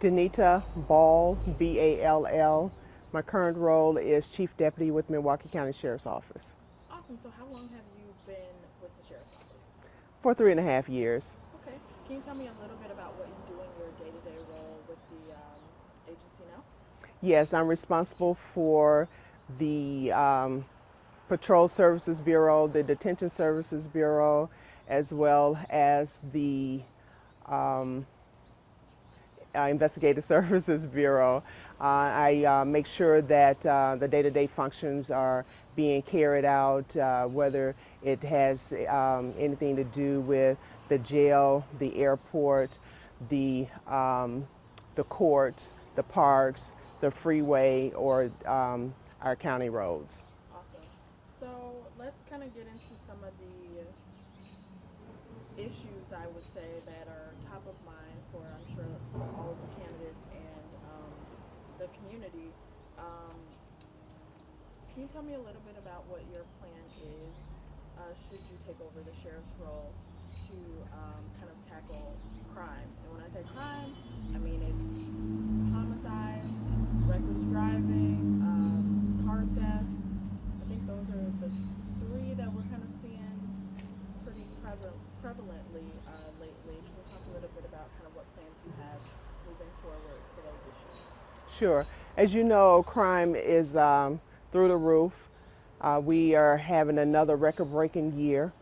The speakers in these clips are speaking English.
Denita Ball, B-A-L-L. My current role is Chief Deputy with Milwaukee County Sheriff's Office. Awesome. So how long have you been with the Sheriff's Office? For 3.5 years. Okay. Can you tell me a little bit about what you do in your day-to-day role with the agency now? Yes, I'm responsible for the Patrol Services Bureau, the Detention Services Bureau, as well as the Investigative Services Bureau. I make sure that the day-to-day functions are being carried out, whether it has anything to do with the jail, the airport, the courts, the parks, the freeway, or our county roads. Awesome. So let's kind of get into some of the issues, I would say, that are top of mind for, I'm sure, all of the candidates and the community. Can you tell me a little bit about what your plan is should you take over the sheriff's role to kind of tackle crime? And when I say crime, I mean it's homicides, reckless driving, car thefts. I think those are the three that we're kind of seeing pretty prevalently lately. Can you talk a little bit about kind of what plans you have moving forward for those issues? Sure. As you know, crime is through the roof. We are having another record-breaking year,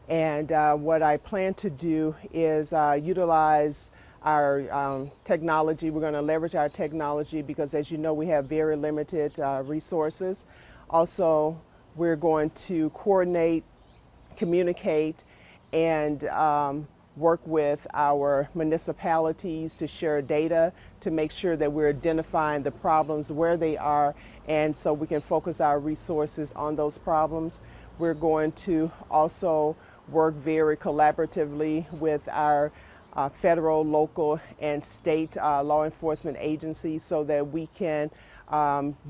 and what I plan to do is utilize our technology. We're going to leverage our technology because, as you know, we have very limited resources. Also, we're going to coordinate, communicate, and work with our municipalities to share data to make sure that we're identifying the problems where they are, and so we can focus our resources on those problems. We're going to also work very collaboratively with our federal, local, and state law enforcement agencies so that we can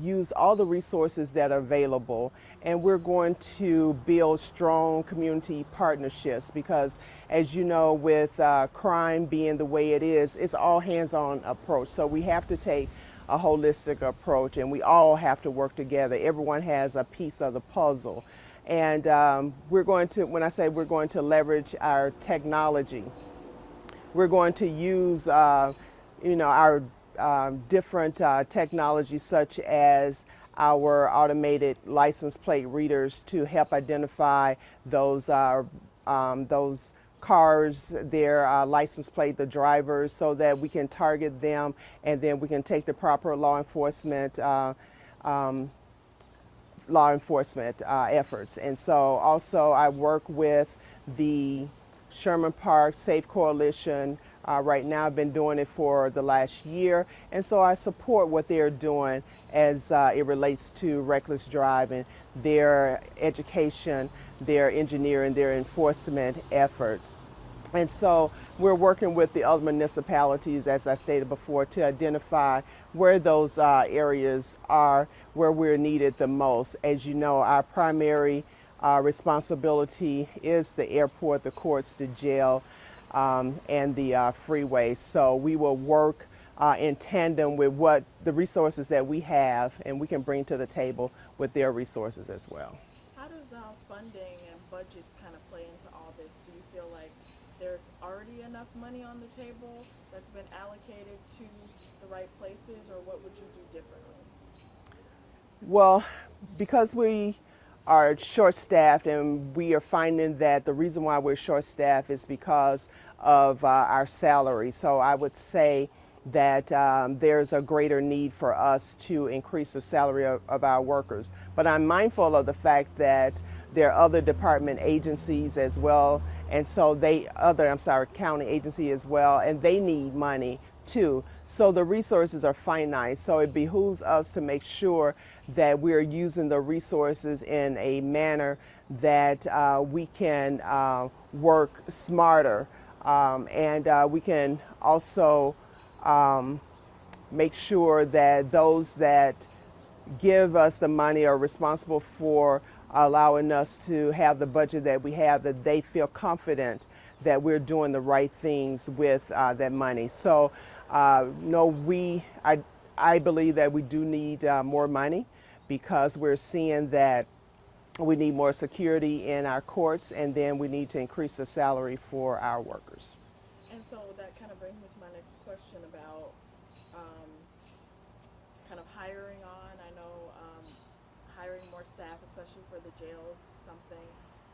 use all the resources that are available. And we're going to build strong community partnerships because, as you know, with crime being the way it is, it's all hands-on approach. So we have to take a holistic approach, and we all have to work together. Everyone has a piece of the puzzle. And we're going to, when I say we're going to leverage our technology, we're going to use our different technologies such as our automated license plate readers to help identify those cars, their license plate, the drivers, so that we can target them, and then we can take the proper law enforcement efforts. And so also I work with the Sherman Park Safe Coalition. Right now I've been doing it for the last year, and so I support what they're doing as it relates to reckless driving, their education, their engineering, their enforcement efforts. And so we're working with the other municipalities, as I stated before, to identify where those areas are, where we're needed the most. As you know, our primary responsibility is the airport, the courts, the jail, and the freeway. So we will work in tandem with what the resources that we have and we can bring to the table with their resources as well. How does funding and budgets kind of play into all this? Do you feel like there's already enough money on the table that's been allocated to the right places, or what would you do differently? Well, because we are short-staffed, and we are finding that the reason why we're short-staffed is because of our salary. So I would say that there's a greater need for us to increase the salary of our workers. But I'm mindful of the fact that there are other department agencies as well, and so county agency as well, and they need money too. So the resources are finite, so it behooves us to make sure that we're using the resources in a manner that we can work smarter, and we can also make sure that those that give us the money are responsible for allowing us to have the budget that we have, that they feel confident that we're doing the right things with that money. So No, I believe that we do need more money because we're seeing that we need more security in our courts, and then we need to increase the salary for our workers. And so that kind of brings me to my next question about um, kind of hiring on. I know hiring more staff, especially for the jails, is something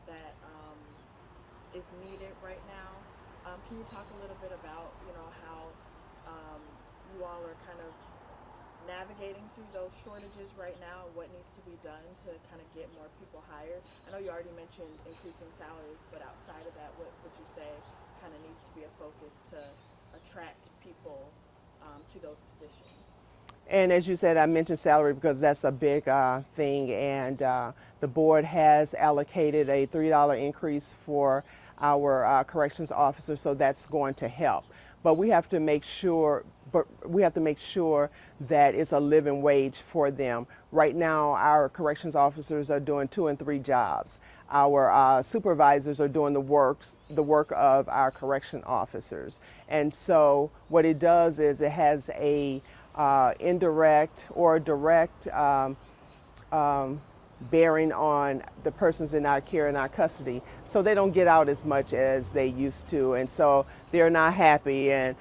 that is needed right now. Can you talk a little bit about, how you all are kind of navigating through those shortages right now, and what needs to be done to kind of get more people hired? I know you already mentioned increasing salaries, but outside of that, what would you say kind of needs to be a focus to attract people to those positions? And as you said, I mentioned salary because that's a big thing, and the board has allocated a $3 increase for our corrections officers, so that's going to help. But we have to make sure, that it's a living wage for them. Right now, our corrections officers are doing 2 and 3 jobs. Our supervisors are doing the work of our correction officers, and so what it does is it has a indirect or direct bearing on the persons in our care and our custody. So they don't get out as much as they used to, and so they're not happy. And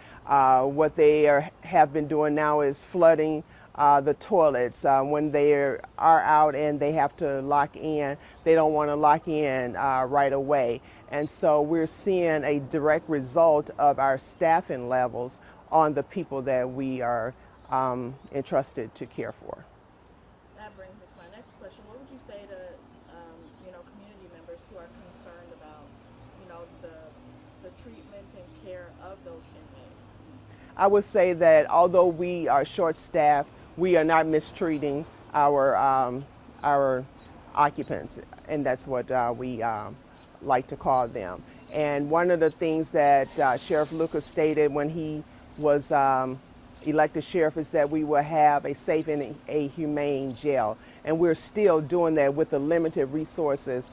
what they have been doing now is flooding the toilets. When they are out and they have to lock in, they don't want to lock in right away. And so we're seeing a direct result of our staffing levels on the people that we are entrusted to care for. That brings me to my next question. What would you say to community members who are concerned about the treatment and care of those inmates? I would say that although we are short-staffed, we are not mistreating our occupants, and that's what we like to call them. And one of the things that Sheriff Lucas stated when he was elected sheriff is that we will have a safe and a humane jail. And we're still doing that with the limited resources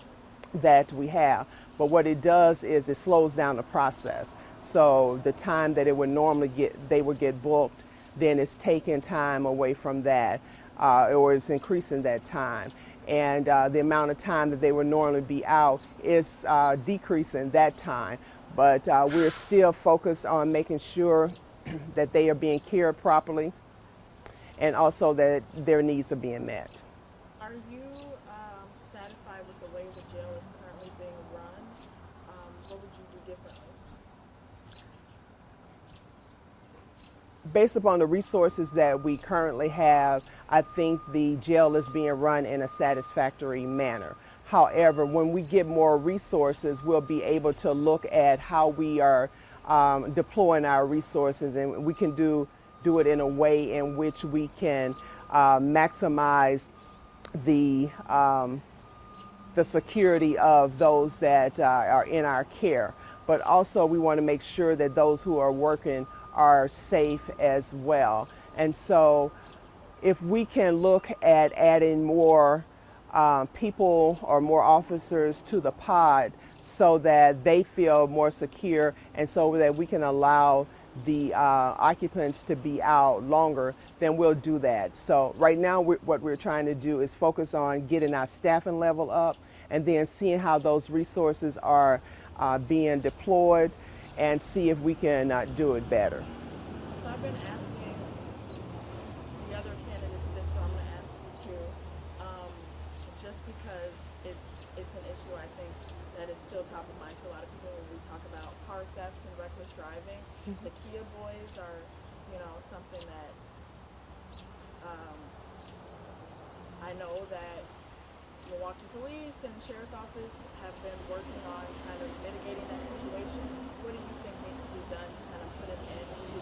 that we have. But what it does is it slows down the process. So the time that it would normally they would get booked, then it's taking time away from that, or it's increasing that time. And the amount of time that they would normally be out is decreasing that time. But we're still focused on making sure that they are being cared properly, and also that their needs are being met. Are you satisfied with the way the jail is currently being run? What would you do differently? Based upon the resources that we currently have, I think the jail is being run in a satisfactory manner. However, when we get more resources, we'll be able to look at how we are deploying our resources, and we can do it in a way in which we can maximize the security of those that are in our care. But also we want to make sure that those who are working are safe as well. And so if we can look at adding more people or more officers to the pod so that they feel more secure, and so that we can allow the occupants to be out longer, then we'll do that. So right now what we're trying to do is focus on getting our staffing level up, and then seeing how those resources are being deployed, and see if we can do it better. So I've been asking the other candidates this, so I'm going to ask you too. Just because it's an issue, I think, that is still top of mind to a lot of people when we talk about car thefts and reckless driving. The Kia boys are, something that I know that Milwaukee Police and Sheriff's Office have been working on kind of mitigating that situation. What do you think needs to be done to kind of put an end to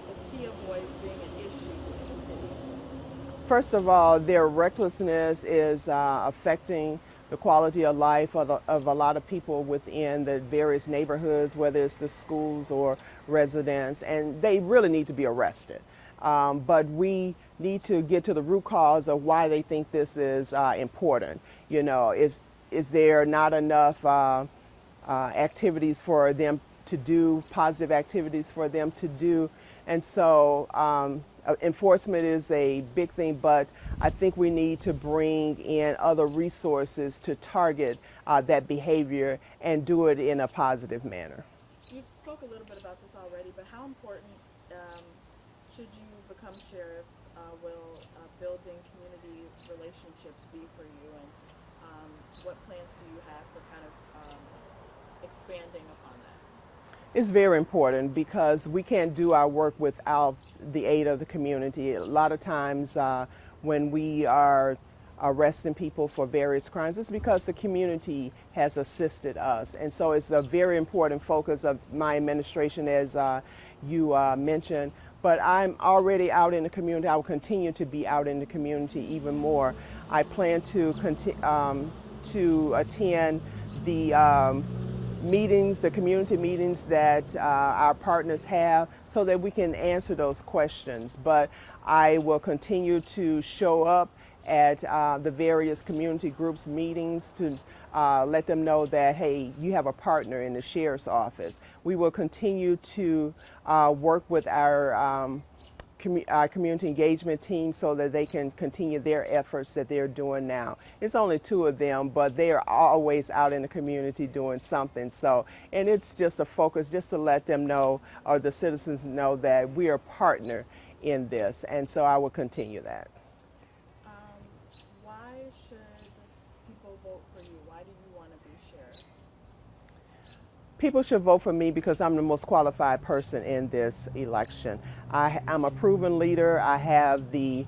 the Kia boys being an issue in the city? First of all, their recklessness is affecting the quality of life of a lot of people within the various neighborhoods, whether it's the schools or residents, and they really need to be arrested. But we need to get to the root cause of why they think this is important. Is there not enough activities for them to do, positive activities for them to do And so enforcement is a big thing, but I think we need to bring in other resources to target that behavior and do it in a positive manner. You spoke a little bit about this already, but how important should you become sheriff will building community relationships be for you, and what plans do you have for kind of expanding upon that? It's very important because we can't do our work without the aid of the community. A lot of times when we are arresting people for various crimes, it's because the community has assisted us. And so it's a very important focus of my administration, as you mentioned. But I'm already out in the community. I will continue to be out in the community even more. I plan to attend the meetings, the community meetings that our partners have, so that we can answer those questions. But I will continue to show up at the various community groups meetings to let them know that, hey, you have a partner in the sheriff's office. We will continue to work with our community engagement team so that they can continue their efforts that they're doing now. It's only 2 of them, but they are always out in the community doing something. So, and it's just a focus just to let them know, or the citizens know, that we are a partner in this. And so I will continue that. Why should people vote for you? Why do you want to be sheriff? People should vote for me because I'm the most qualified person in this election. I'm a proven leader. I have the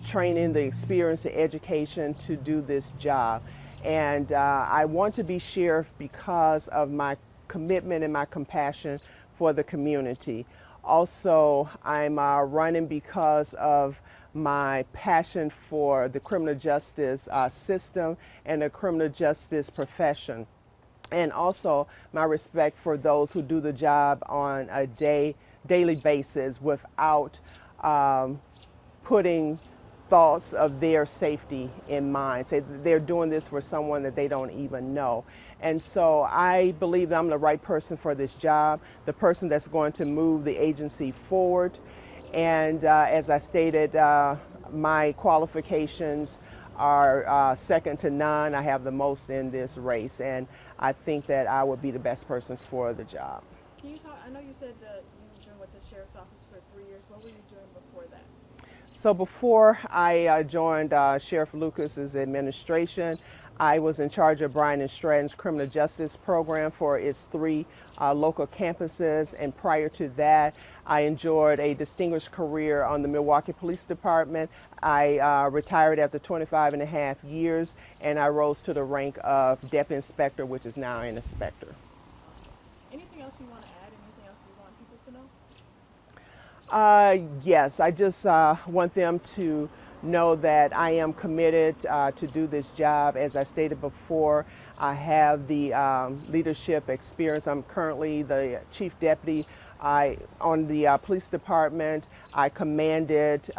training, the experience, the education to do this job. And I want to be sheriff because of my commitment and my compassion for the community. Also, I'm running because of my passion for the criminal justice system and the criminal justice profession. And also my respect for those who do the job on a daily basis without putting thoughts of their safety in mind. Say they're doing this for someone that they don't even know. And so I believe that I'm the right person for this job, the person that's going to move the agency forward. And as I stated, my qualifications are second to none. I have the most in this race, and I think that I would be the best person for the job. Can you talk? I know you said that you've been with the sheriff's office for 3 years. What were you doing before that? So before I joined Sheriff Lucas's administration, I was in charge of Bryan and Stratton's criminal justice program for its 3 local campuses, and prior to that, I enjoyed a distinguished career on the Milwaukee Police Department. I retired after 25 and a half years, and I rose to the rank of Deputy Inspector, which is now an Inspector. Anything else you want to add? Anything else you want people to know? Yes, I just want them to know that I am committed to do this job. As I stated before, I have the leadership experience. I'm currently the Chief Deputy on the police department. I commanded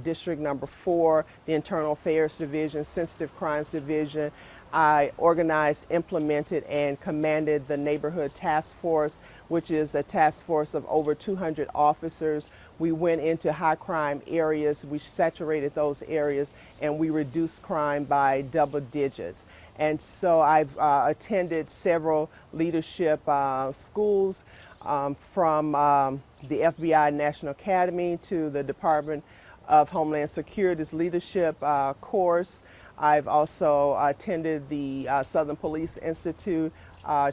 District Number 4, the Internal Affairs Division, Sensitive Crimes Division. I organized, implemented, and commanded the Neighborhood Task Force, which is a task force of over 200 officers. We went into high crime areas, we saturated those areas, and we reduced crime by double digits. And so I've attended several leadership schools, from the FBI National Academy to the Department of Homeland Security's leadership course. I've also attended the Southern Police Institute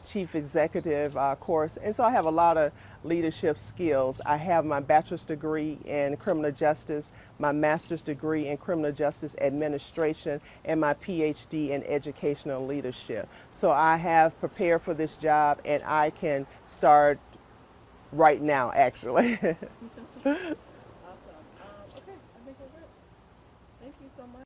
Chief Executive course, and so I have a lot of leadership skills. I have my bachelor's degree in criminal justice, my master's degree in criminal justice administration, and my PhD in educational leadership. So I have prepared for this job, and I can start right now, actually. Awesome. Okay, I think we're good. Thank you so much.